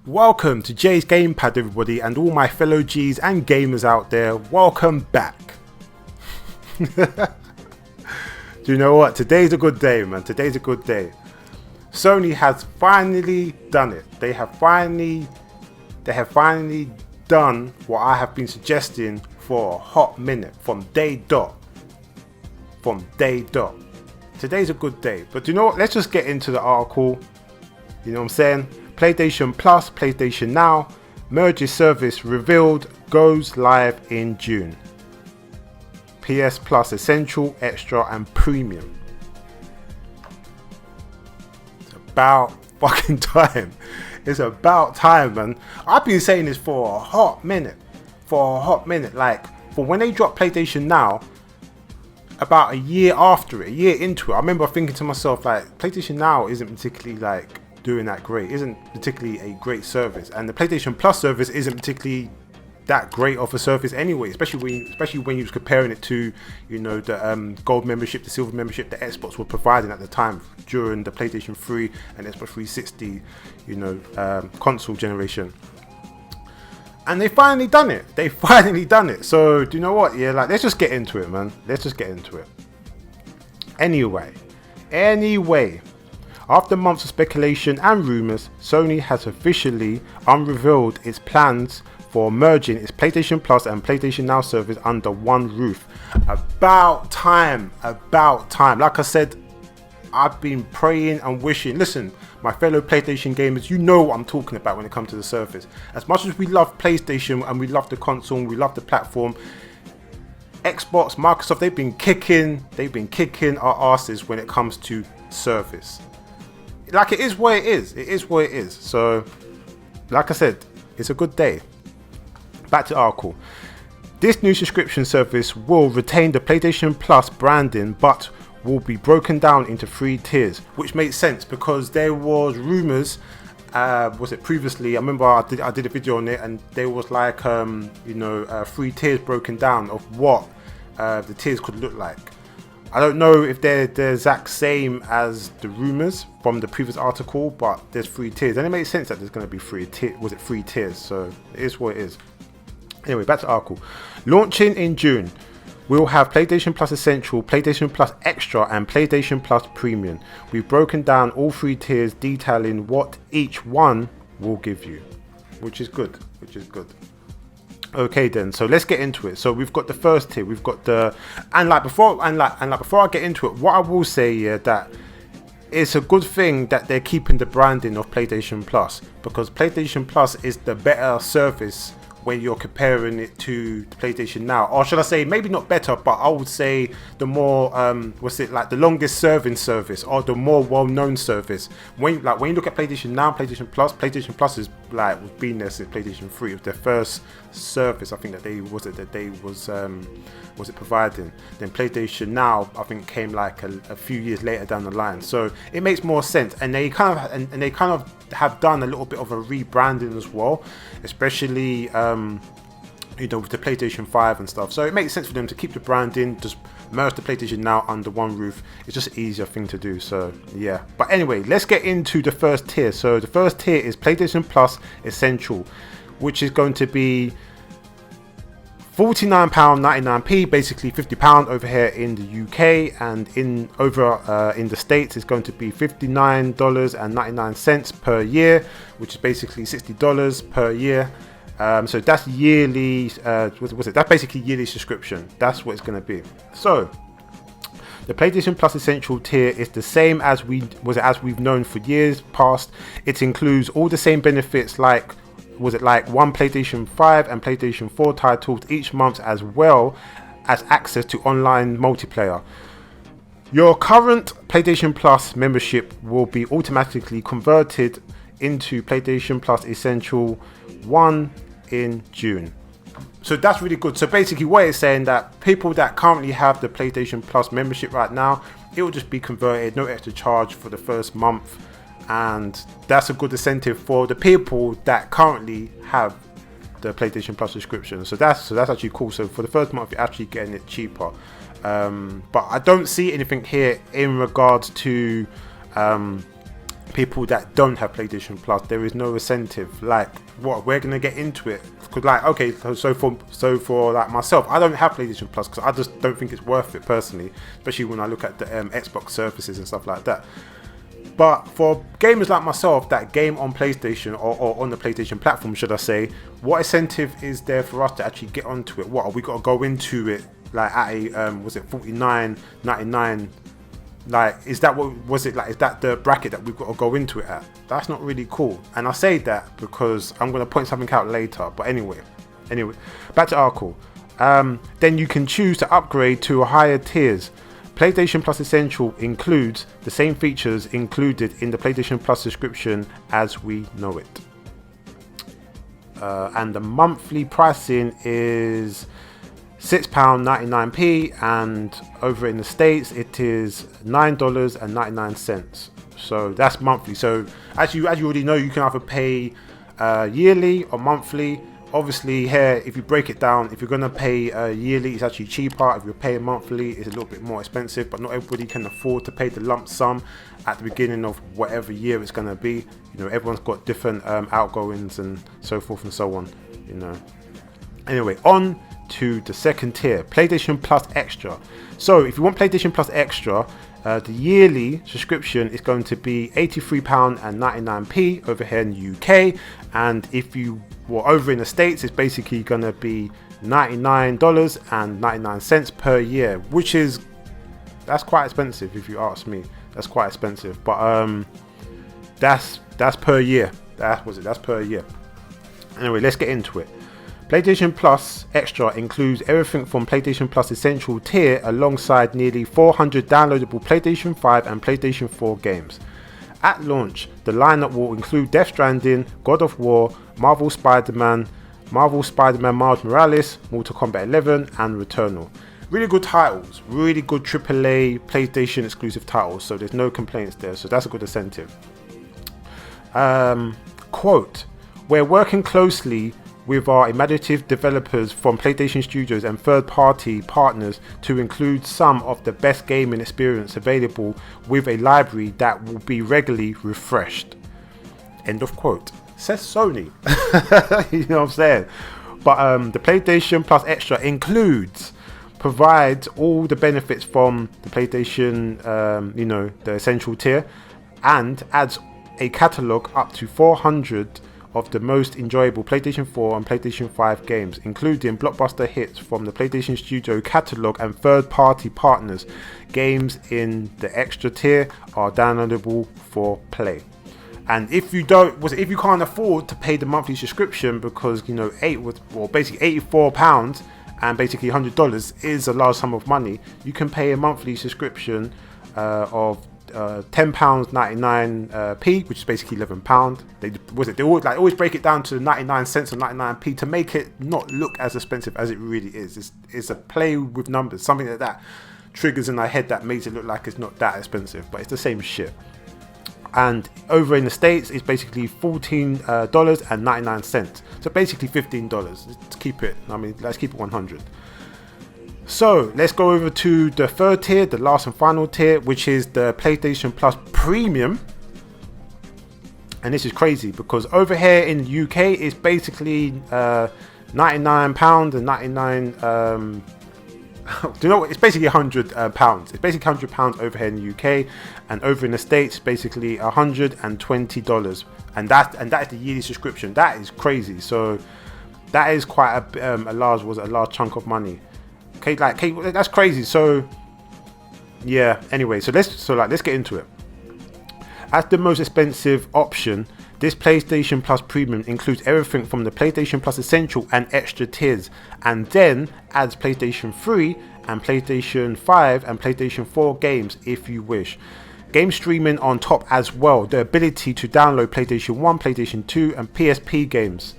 Welcome to Jay's Gamepad, everybody, and all my fellow G's and gamers out there. Welcome back. Do you know what? Today's a good day, man. Today's a good day. Sony has finally done it. They have finally done what I have been suggesting for a hot minute, from day dot. Today's a good day. But you know what? Let's just get into the article. You know what I'm saying? PlayStation Plus, PlayStation Now, merges service revealed, goes live in June. PS Plus Essential, Extra and Premium. It's about fucking time. It's about time, man. I've been saying this for a hot minute. Like, for when they dropped PlayStation Now, about a year into it, I remember thinking to myself, like, PlayStation Now isn't particularly, like, doing that great, isn't particularly a great service, and the PlayStation Plus service isn't particularly that great of a service anyway, especially when you was comparing it to, you know, the gold membership, the silver membership that Xbox were providing at the time during the PlayStation 3 and Xbox 360, you know, console generation. And they finally done it. So do you know what? Yeah, like, let's just get into it, man. Anyway. After months of speculation and rumours, Sony has officially unrevealed its plans for merging its PlayStation Plus and PlayStation Now service under one roof. About time. Like I said, I've been praying and wishing. Listen, my fellow PlayStation gamers, you know what I'm talking about when it comes to the service. As much as we love PlayStation and we love the console, we love the platform, Xbox, Microsoft, they've been kicking our asses when it comes to service. Like, it is what it is. So, like I said, it's a good day. Back to the article. This new subscription service will retain the PlayStation Plus branding, but will be broken down into 3 tiers, which makes sense because there was rumors. Was it previously? I remember I did a video on it, and there was like 3 tiers broken down of what the tiers could look like. I don't know if they're the exact same as the rumors from the previous article, but there's 3 tiers, and it makes sense that there's going to be 3 tiers. So it is what it is. Anyway, back to the article. Launching in June, we'll have PlayStation Plus Essential, PlayStation Plus Extra, and PlayStation Plus Premium. We've broken down all 3 tiers, detailing what each one will give you, which is good. Okay then, so let's get into it. So we've got the first tier, before I get into it, what I will say that it's a good thing that they're keeping the branding of PlayStation Plus, because PlayStation Plus is the better service when you're comparing it to the PlayStation Now, or should I say maybe not better, but I would say the more the longest serving service, or the more well-known service. When you look at PlayStation Now, PlayStation Plus is like been there since PlayStation 3. It was their first service, I think, that they was providing. Then PlayStation Now, I think, came like a few years later down the line. So it makes more sense, and they kind of have done a little bit of a rebranding as well, especially with the PlayStation 5 and stuff. So it makes sense for them to keep the branding, just merge the PlayStation Now under one roof. It's just an easier thing to do. So yeah, but anyway, let's get into the first tier. So the first tier is PlayStation Plus Essential, which is going to be £49.99, basically £50 over here in the UK, and in the States it's going to be $59.99 per year, which is basically $60 per year. So that's yearly. That's basically yearly subscription. That's what it's going to be. So the PlayStation Plus Essential tier is the same as we've known for years past. It includes all the same benefits like one PlayStation 5 and PlayStation 4 titles each month, as well as access to online multiplayer. Your current PlayStation Plus membership will be automatically converted into PlayStation Plus Essential 1 in June. So that's really good. So basically what it's saying, that people that currently have the PlayStation Plus membership right now, it will just be converted, no extra charge for the first month. And that's a good incentive for the people that currently have the PlayStation Plus subscription. So that's actually cool. So for the first month, you're actually getting it cheaper. But I don't see anything here in regards to people that don't have PlayStation Plus, there is no incentive. Like, what, we're gonna get into it? Because, like, okay, so for like myself, I don't have PlayStation Plus because I just don't think it's worth it personally, especially when I look at the Xbox services and stuff like that. But for gamers like myself that game on PlayStation or on the PlayStation platform, should I say, what incentive is there for us to actually get onto it? What, are we got to go into it like at a was it $49.99? Like, is that what was it like? Is that the bracket that we've got to go into it at? That's not really cool. And I say that because I'm going to point something out later. But anyway, back to our call. Then you can choose to upgrade to higher tiers. PlayStation Plus Essential includes the same features included in the PlayStation Plus subscription as we know it. And the monthly pricing is £6.99, and over in the States it is $9.99. So that's monthly. So as you already know, you can either pay yearly or monthly. Obviously here, if you break it down, if you're going to pay yearly, it's actually cheaper. If you're paying monthly, it's a little bit more expensive, but not everybody can afford to pay the lump sum at the beginning of whatever year it's going to be. You know, everyone's got different outgoings and so forth and so on, you know. Anyway, on to the second tier, PlayStation Plus Extra. So if you want PlayStation Plus Extra, the yearly subscription is going to be £83.99 over here in the UK, and if you were over in the States, it's basically going to be $99.99 per year, which is, that's quite expensive if you ask me. That's quite expensive, but that's per year. That's per year. Anyway, let's get into it. PlayStation Plus Extra includes everything from PlayStation Plus Essential tier alongside nearly 400 downloadable PlayStation 5 and PlayStation 4 games. At launch, the lineup will include Death Stranding, God of War, Marvel Spider-Man Miles Morales, Mortal Kombat 11 and Returnal. Really good titles, really good AAA PlayStation exclusive titles, so there's no complaints there, so that's a good incentive. Quote, "We're working closely with our imaginative developers from PlayStation Studios and third-party partners to include some of the best gaming experience available with a library that will be regularly refreshed." End of quote. Says Sony. You know what I'm saying? But the PlayStation Plus Extra provides all the benefits from the PlayStation, the Essential tier, and adds a catalogue up to 400 of the most enjoyable PlayStation 4 and PlayStation 5 games, including blockbuster hits from the PlayStation Studio catalogue and third-party partners. Games in the extra tier are downloadable for play. And if you can't afford to pay the monthly subscription, because basically £84 and basically $100 is a large sum of money, you can pay a monthly subscription of £10.99, which is basically £11. They always break it down to 99 cents or 99p to make it not look as expensive as it really is. It's a play with numbers, something like that triggers in our head that makes it look like it's not that expensive, but it's the same shit. And over in the States, it's basically $14.99, so basically $15. Let's keep it 100. So let's go over to the third tier, the last and final tier, which is the PlayStation Plus Premium. And this is crazy because over here in the UK, it's basically £99 and 99. Do you know what? It's basically £100. It's basically £100 over here in the UK, and over in the States, basically $120. And that is the yearly subscription. That is crazy. So that is quite a large chunk of money. Okay, that's crazy. So yeah. Anyway, so let's get into it. As the most expensive option, this PlayStation Plus Premium includes everything from the PlayStation Plus Essential and Extra tiers, and then adds PlayStation 3 and PlayStation 5 and PlayStation 4 games if you wish. Game streaming on top as well, the ability to download PlayStation 1, PlayStation 2 and PSP games.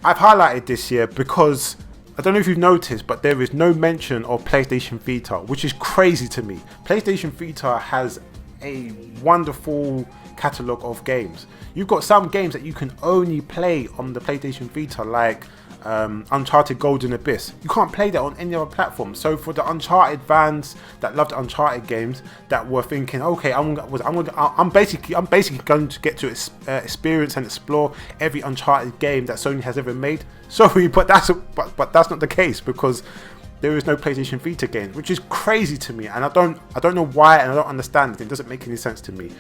I've highlighted this here because I don't know if you've noticed, but there is no mention of PlayStation Vita, which is crazy to me. PlayStation Vita has a wonderful catalogue of games. You've got some games that you can only play on the PlayStation Vita, like Uncharted Golden Abyss. You can't play that on any other platform. So for the Uncharted fans that loved Uncharted games, that were thinking, okay, I'm basically going to get to experience and explore every Uncharted game that Sony has ever made. Sorry, but that's not the case, because there is no PlayStation Vita game, which is crazy to me, and I don't know why, and I don't understand it. It doesn't make any sense to me.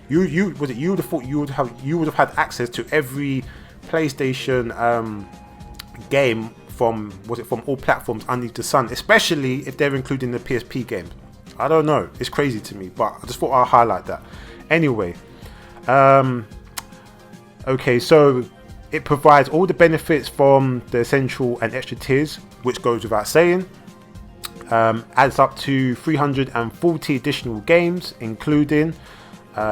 You would have thought you would have had access to every PlayStation game from all platforms underneath the sun, especially if they're including the PSP games. I don't know, it's crazy to me, but I just thought I'll highlight that. Anyway, okay, so it provides all the benefits from the essential and extra tiers, which goes without saying. Adds up to 340 additional games, including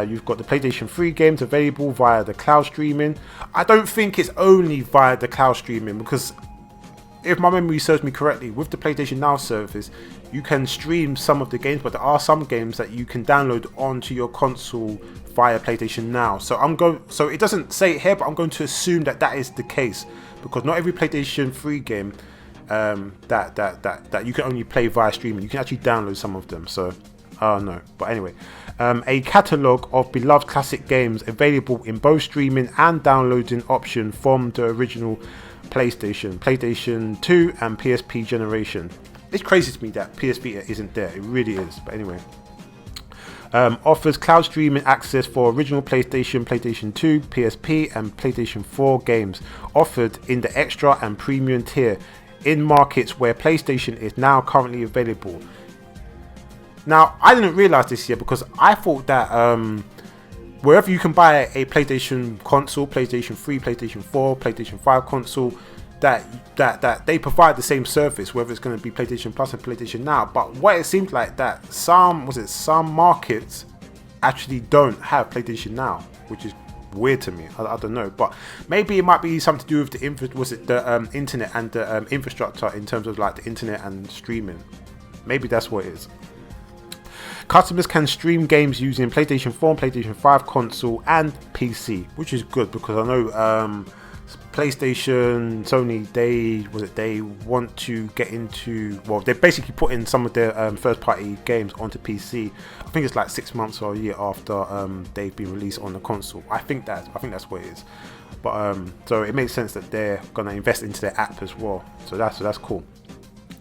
you've got the PlayStation 3 games available via the cloud streaming. I don't think it's only via the cloud streaming, because if my memory serves me correctly, with the PlayStation Now service, you can stream some of the games, but there are some games that you can download onto your console via PlayStation Now. So it doesn't say it here, but I'm going to assume that is the case, because not every PlayStation 3 game that you can only play via streaming. You can actually download some of them. So no, but anyway, a catalogue of beloved classic games available in both streaming and downloading option from the original PlayStation 2 and PSP generation. It's crazy to me that PS Vita isn't there. It really is. But anyway, offers cloud streaming access for original PlayStation 2, PSP and PlayStation 4 games offered in the extra and premium tier in markets where PlayStation is now currently available. Now, I didn't realize this yet, because I thought that wherever you can buy a PlayStation console, PlayStation 3, PlayStation 4, PlayStation 5 console, that they provide the same service, whether it's going to be PlayStation Plus and PlayStation Now. But what it seems like that some markets actually don't have PlayStation Now, which is weird to me. I don't know, but maybe it might be something to do with the internet and the infrastructure in terms of like the internet and streaming. Maybe that's what it is. Customers can stream games using PlayStation 4 and PlayStation 5 console and PC, which is good, because I know PlayStation, Sony, they want to get into, well, they're basically putting some of their first-party games onto PC. I think it's like 6 months or a year after they've been released on the console. I think that's what it is. But so it makes sense that they're gonna invest into their app as well. So that's cool.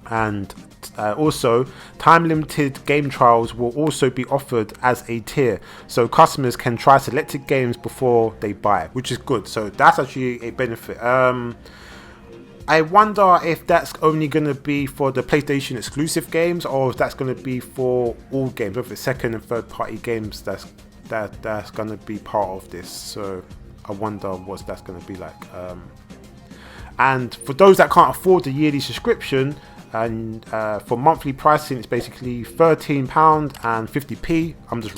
And also, time-limited game trials will also be offered as a tier, so customers can try selected games before they buy, which is good. So that's actually a benefit. I wonder if that's only going to be for the PlayStation exclusive games, or if that's going to be for all games, whether it's second and third party games that's going to be part of this. So I wonder what that's going to be like. And for those that can't afford the yearly subscription, and for monthly pricing, it's basically £13.50. I'm just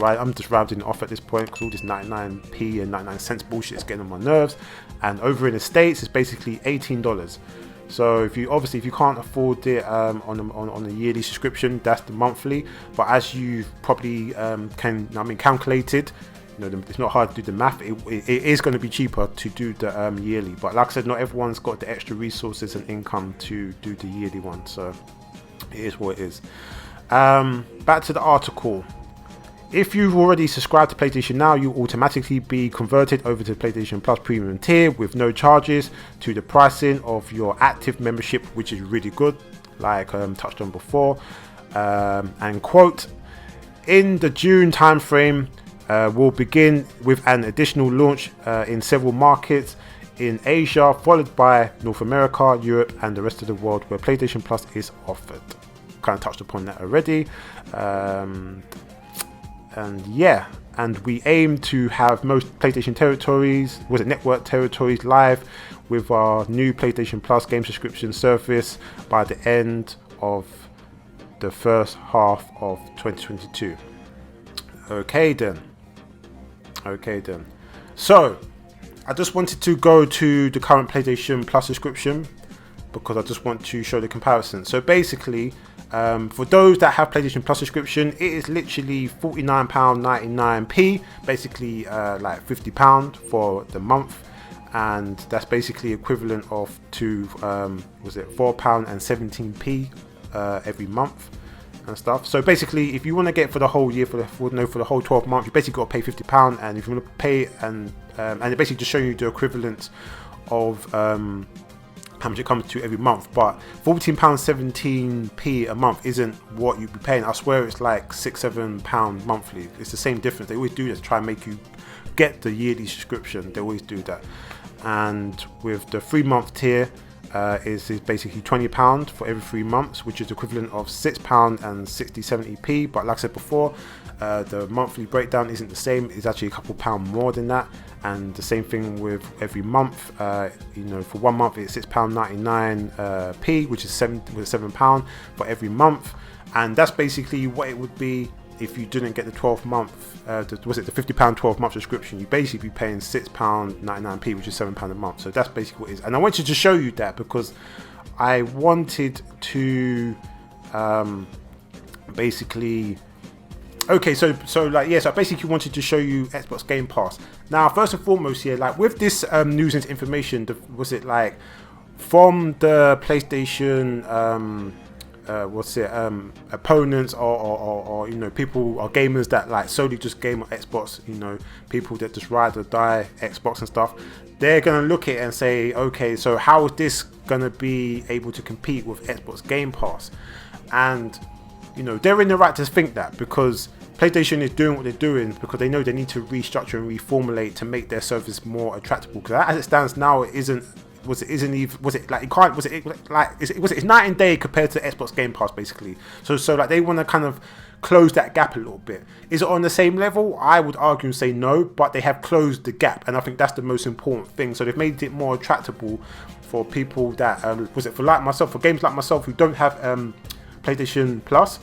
rounding it off at this point, because all this 99p and 99 cents bullshit is getting on my nerves. And over in the States, it's basically $18. So if you can't afford it on a yearly subscription, that's the monthly. But as you probably calculated, it's not hard to do the math. It is going to be cheaper to do the yearly, but like I said, not everyone's got the extra resources and income to do the yearly one, so it is what it is. Back to the article. If you've already subscribed to PlayStation Now, you'll automatically be converted over to the PlayStation Plus Premium tier with no charges to the pricing of your active membership, which is really good, like touched on before. And quote, in the June timeframe, we'll begin with an additional launch in several markets in Asia, followed by North America, Europe, and the rest of the world where PlayStation Plus is offered. Kind of touched upon that already. And we aim to have most PlayStation network territories live with our new PlayStation Plus game subscription service by the end of the first half of 2022. Okay then. So I just wanted to go to the current PlayStation Plus subscription, because I just want to show the comparison. So basically, for those that have PlayStation Plus subscription, it is literally £49.99p, basically like £50 for the month. and that's basically equivalent of to was it £4.17 every month and stuff. So basically, if you want to get for the whole year, for the whole 12 months, you basically got to pay £50. And if you want to pay and it basically just showing you the equivalent of how much it comes to every month. But £14.17 a month isn't what you'd be paying. I swear it's like £6-7 monthly. It's the same difference. They always do this to try and make you get the yearly subscription. They always do that. And with the 3-month tier, is basically £20 for every 3 months, which is equivalent of £6.60-70p. But like I said before, the monthly breakdown isn't the same. It's actually a couple pound more than that. And the same thing with every month. For 1 month it's £6.99p, which is £7 for every month. And that's basically what it would be if you didn't get the 12 month, the £50 12 month subscription. You basically be paying £6.99p, which is £7 a month. So that's basically what it is. And I wanted to show you that because I wanted to basically. Okay, so I basically wanted to show you Xbox Game Pass. Now, first and foremost here, like with this news and information, from the PlayStation opponents or people or gamers that like solely just game on Xbox, people that just ride or die Xbox and stuff, they're gonna look at it and say, okay, so how is this gonna be able to compete with Xbox Game Pass? And they're in the right to think that, because PlayStation is doing what they're doing because they know they need to restructure and reformulate to make their service more attractable. Because as it stands now, it's night and day compared to Xbox Game Pass basically. So like they want to kind of close that gap a little bit. Is it on the same level? I would argue and say no, but they have closed the gap, and I think that's the most important thing. So they've made it more attractable for people that for games like myself who don't have PlayStation Plus.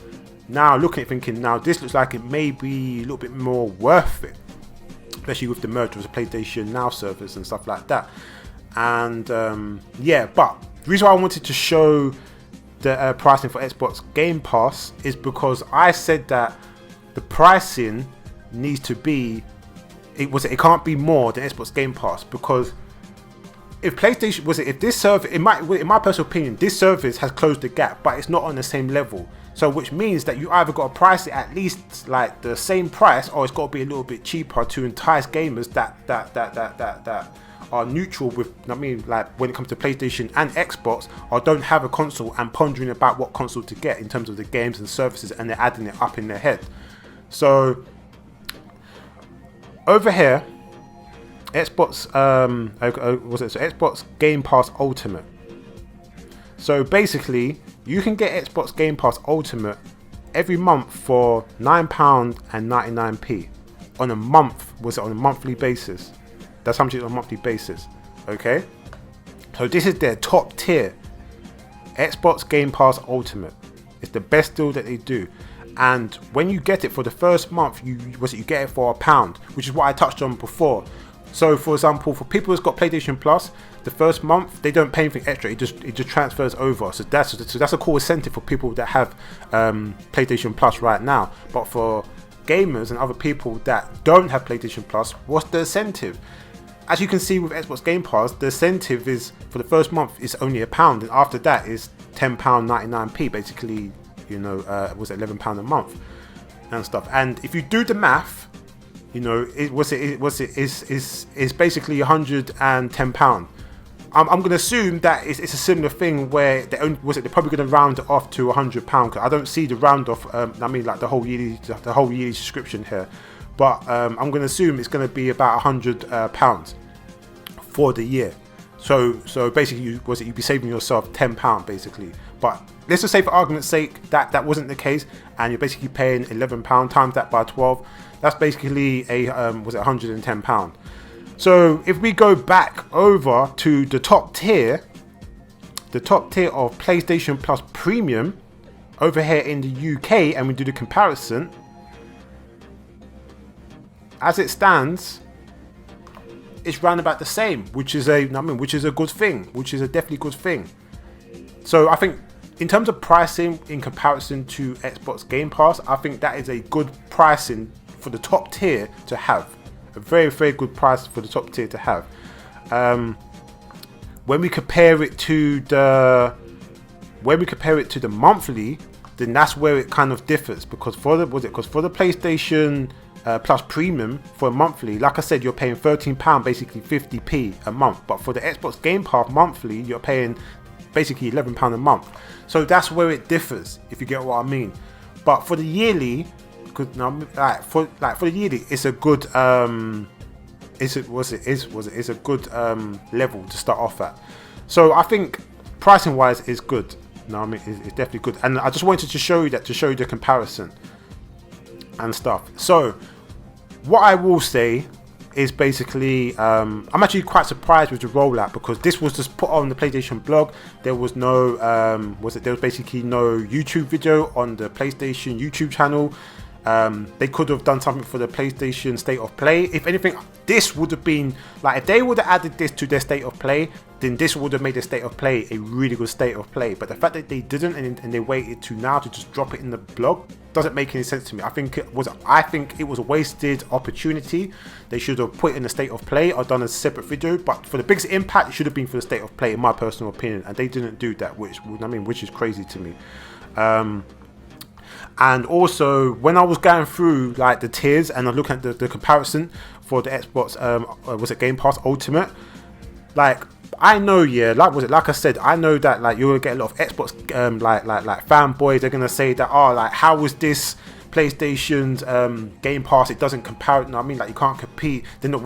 Now looking at it thinking, now this looks like it may be a little bit more worth it, especially with the merger with the PlayStation Now service and stuff like that. And but the reason why I wanted to show the pricing for Xbox Game Pass is because I said that the pricing needs to be it can't be more than Xbox Game Pass, because if PlayStation if this service, in my personal opinion, this service has closed the gap, but it's not on the same level. So which means that you either got to price it at least like the same price, or it's got to be a little bit cheaper to entice gamers that are neutral with, like when it comes to PlayStation and Xbox, or don't have a console and pondering about what console to get in terms of the games and services, and they're adding it up in their head. So over here, Xbox Xbox Game Pass Ultimate. So basically, you can get Xbox Game Pass Ultimate every month for £9.99 on a month. On a monthly basis? That's how much it's on a monthly basis. Okay. So this is their top tier, Xbox Game Pass Ultimate. It's the best deal that they do. And when you get it for the first month, you get it for £1, which is what I touched on before. So for example, for people who's got PlayStation Plus, the first month they don't pay anything extra. It just transfers over. So that's a cool incentive for people that have PlayStation Plus right now. But for gamers and other people that don't have PlayStation Plus, what's the incentive? As you can see with Xbox Game Pass, the incentive is for the first month is only £1, and after that is £10.99p. Basically, was £11 a month and stuff. And if you do the math, it's basically £110. I'm going to assume that it's a similar thing where they're probably going to round it off to £100, because I don't see the round off. Like the whole yearly subscription here, but I'm going to assume it's going to be about £100 for the year. So basically, you'd be saving yourself £10 basically. But let's just say, for argument's sake, that wasn't the case, and you're basically paying £11 times that by 12. That's basically £110. So if we go back over to the top tier of PlayStation Plus Premium over here in the UK, and we do the comparison, as it stands, it's round about the same, which is a good thing, which is a definitely good thing. So I think in terms of pricing in comparison to Xbox Game Pass, I think that is a good pricing for the top tier to have. A very, very good price for the top tier to have. when we compare it to the monthly, then that's where it kind of differs, because for the PlayStation Plus Premium for a monthly, like I said, you're paying £13, basically 50p a month. But for the Xbox Game Pass monthly, you're paying basically £11 a month. So that's where it differs, if you get what I mean. But for the yearly, for the yearly, it's a good it's a good level to start off at. So I think pricing wise is good. No, I mean it's definitely good, and I just wanted to show you the comparison and stuff. So what I will say is basically I'm actually quite surprised with the rollout, because this was just put on the PlayStation blog. There was no there was basically no YouTube video on the PlayStation YouTube channel. They could have done something for the PlayStation State of Play. If anything, this would have been like, if they would have added this to their State of Play, then this would have made the State of Play a really good State of Play. But the fact that they didn't, and they waited to now to just drop it in the blog, doesn't make any sense to me. I think it was a wasted opportunity. They should have put it in the State of Play or done a separate video. But for the biggest impact, it should have been for the State of Play, in my personal opinion. And they didn't do that, which is crazy to me. And also, when I was going through like the tiers and I look at the comparison for the Xbox, Game Pass Ultimate, like I know, like I said, I know that like you're gonna get a lot of Xbox like fanboys. They're gonna say that, oh, like how was this PlayStation's Game Pass? It doesn't compare. I mean, like you can't compete. They're not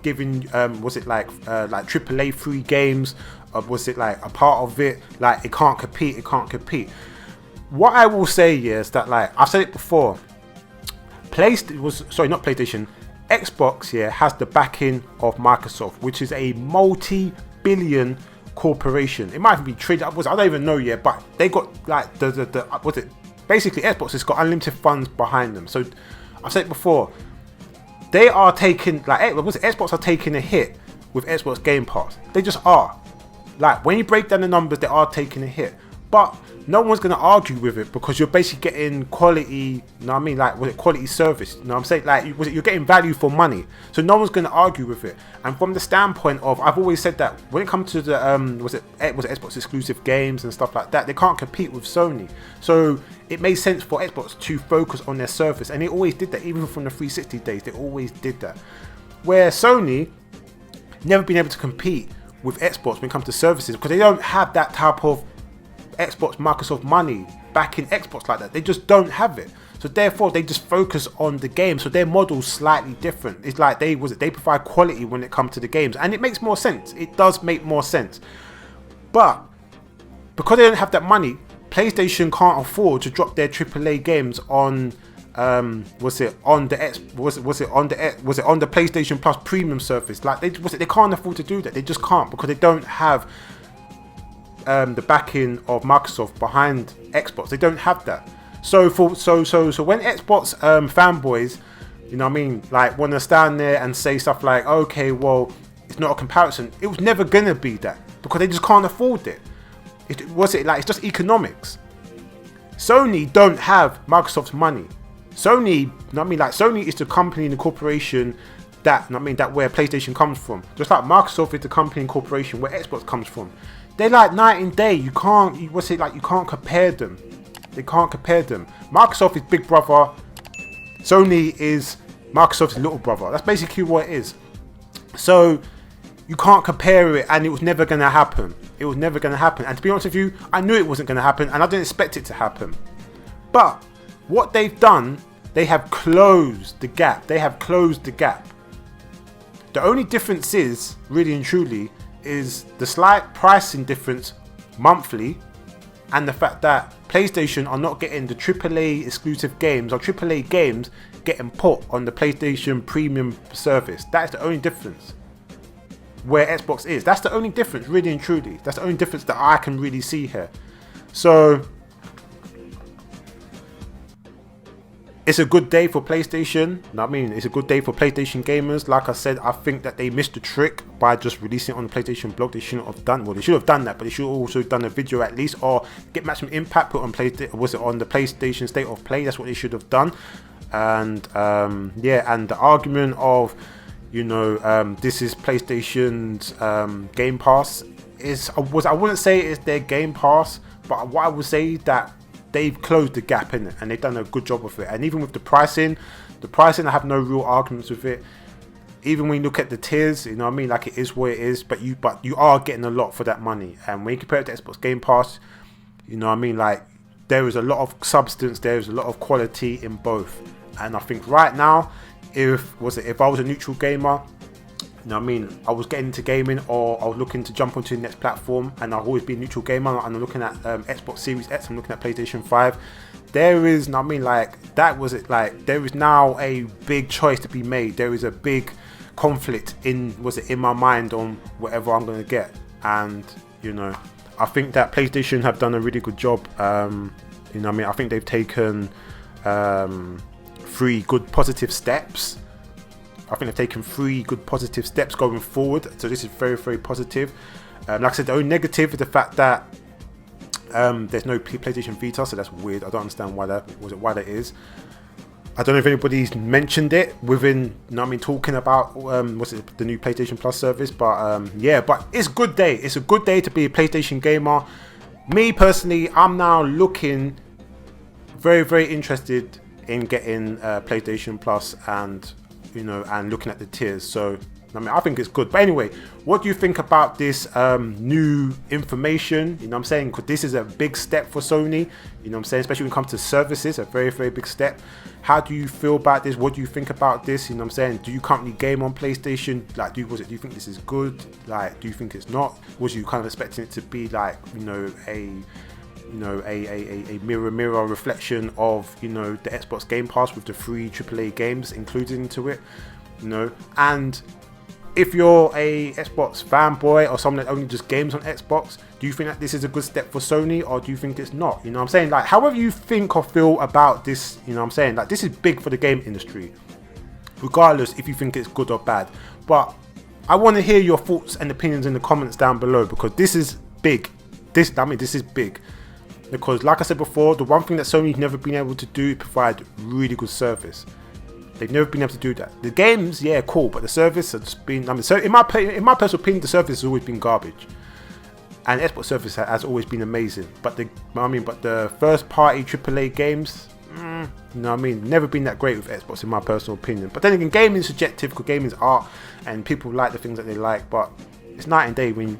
giving like AAA free games? Was it like a part of it? Like it can't compete. What I will say is that, like I've said it before, Xbox has the backing of Microsoft, which is a multi-billion corporation. It might even be traded upwards, I don't even know yet, but they got like basically Xbox has got unlimited funds behind them. So I've said it before, they are taking Xbox are taking a hit with Xbox Game Pass. They just are. Like when you break down the numbers, they are taking a hit. But no one's going to argue with it, because you're basically getting quality, you know what I mean? Like, quality service? You know what I'm saying? Like, you're getting value for money. So no one's going to argue with it. And from the standpoint of, I've always said that when it comes to the, Xbox exclusive games and stuff like that, they can't compete with Sony. So it made sense for Xbox to focus on their service. And they always did that, even from the 360 days, they always did that. Where Sony never been able to compete with Xbox when it comes to services, because they don't have that type of Xbox Microsoft money backing Xbox like that. They just don't have it. So therefore they just focus on the game. So their model's slightly different. It's like they provide quality when it comes to the games, and it makes more sense. It does make more sense. But because they don't have that money, PlayStation can't afford to drop their AAA games on on the PlayStation Plus Premium service. Like they can't afford to do that. They just can't, because they don't have the backing of Microsoft behind Xbox. They don't have that. So when Xbox fanboys, you know what I mean, like want to stand there and say stuff like, okay, well, it's not a comparison. It was never gonna be that, because they just can't afford it. It's just economics. Sony don't have Microsoft's money. Sony, you know what I mean, like Sony is the company and the corporation that, you know what I mean, that where PlayStation comes from. Just like Microsoft is the company and corporation where Xbox comes from. They're like night and day. You can't compare them. They can't compare them. Microsoft is big brother. Sony is Microsoft's little brother. That's basically what it is. So you can't compare it, and it was never going to happen. It was never going to happen. And to be honest with you, I knew it wasn't going to happen, and I didn't expect it to happen. But what they've done, they have closed the gap. The only difference is, really and truly, is the slight pricing difference monthly, and the fact that PlayStation are not getting the AAA exclusive games, or AAA games getting put on the PlayStation Premium service. That's the only difference. Where Xbox is, that's the only difference, really and truly. That's the only difference that I can really see here. So it's a good day for PlayStation. I mean, it's a good day for PlayStation gamers. Like I said, I think that they missed the trick by just releasing it on the PlayStation blog. They shouldn't have done. Well, they should have done that, but they should have also done a video at least, or get maximum impact put on on the PlayStation State of Play. That's what they should have done. And and the argument of You know, this is PlayStation's Game Pass. I wouldn't say it's their Game Pass, but what I would say is that they've closed the gap in it, and they've done a good job of it. And even with the pricing, I have no real arguments with it. Even when you look at the tiers, you know what I mean, like, it is what it is, but you are getting a lot for that money. And when you compare it to Xbox Game Pass, you know what I mean, like, there is a lot of substance, there is a lot of quality in both. And I think right now, if I was a neutral gamer, you know what I mean, I was getting into gaming, or I was looking to jump onto the next platform, and I've always been a neutral gamer, and I'm looking at Xbox Series X, I'm looking at PlayStation 5. There is, you know what I mean, like, there is now a big choice to be made. There is a big conflict in my mind on whatever I'm going to get. And, you know, I think that PlayStation have done a really good job. You know what I mean, I think they've taken 3 good positive steps. Going forward. So this is very, very positive. Like I said, the only negative is the fact that there's no PlayStation Vita, so that's weird. I don't understand why that is. I don't know if anybody's mentioned it within, you know what I mean, talking about the new PlayStation Plus service, but yeah, but it's a good day. It's a good day to be a PlayStation gamer. Me personally, I'm now looking very, very interested in getting PlayStation Plus, and, you know, and looking at the tiers. So I mean, I think it's good. But anyway, what do you think about this new information? You know what I'm saying? Because this is a big step for Sony. You know what I'm saying? Especially when it comes to services, a very, very big step. How do you feel about this? What do you think about this? You know what I'm saying? Do you currently game on PlayStation? Like, do you think this is good? Like, do you think it's not? Was you kind of expecting it to be like, a mirror reflection of, you know, the Xbox Game Pass with the 3 AAA games included into it? You know, and if you're a Xbox fanboy or someone that only just games on Xbox, do you think that this is a good step for Sony, or do you think it's not? You know what I'm saying? Like, however you think or feel about this, you know what I'm saying? Like, this is big for the game industry, regardless if you think it's good or bad. But I want to hear your thoughts and opinions in the comments down below, because this is big. This is big. Because, like I said before, the one thing that Sony's never been able to do is provide really good service. They've never been able to do that. The games, yeah, cool, but the service has been, so in my personal opinion, the service has always been garbage. And Xbox service has always been amazing. But the first party AAA games, you know what I mean, never been that great with Xbox in my personal opinion. But then again, gaming is subjective, because gaming is art, and people like the things that they like. But it's night and day when you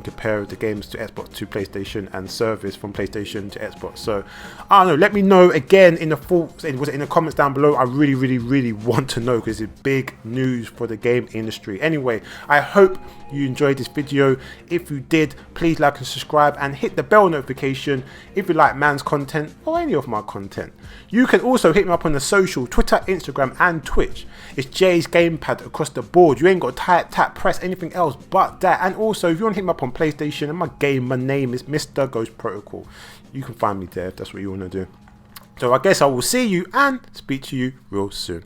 compare the games to Xbox to PlayStation, and service from PlayStation to Xbox. So I don't know, let me know again in the thoughts, in the comments down below. I really, really, really want to know, because it's big news for the game industry. Anyway, I hope you enjoyed this video. If you did, please like and subscribe, and hit the bell notification if you like man's content or any of my content. You can also hit me up on the social, Twitter, Instagram and Twitch. It's Jay's Gamepad across the board. You ain't got to type, tap, press anything else but that. And also, if you want to hit me up on PlayStation, and my name is MrGhostProtocol. You can find me there if that's what you want to do. So I guess I will see you and speak to you real soon.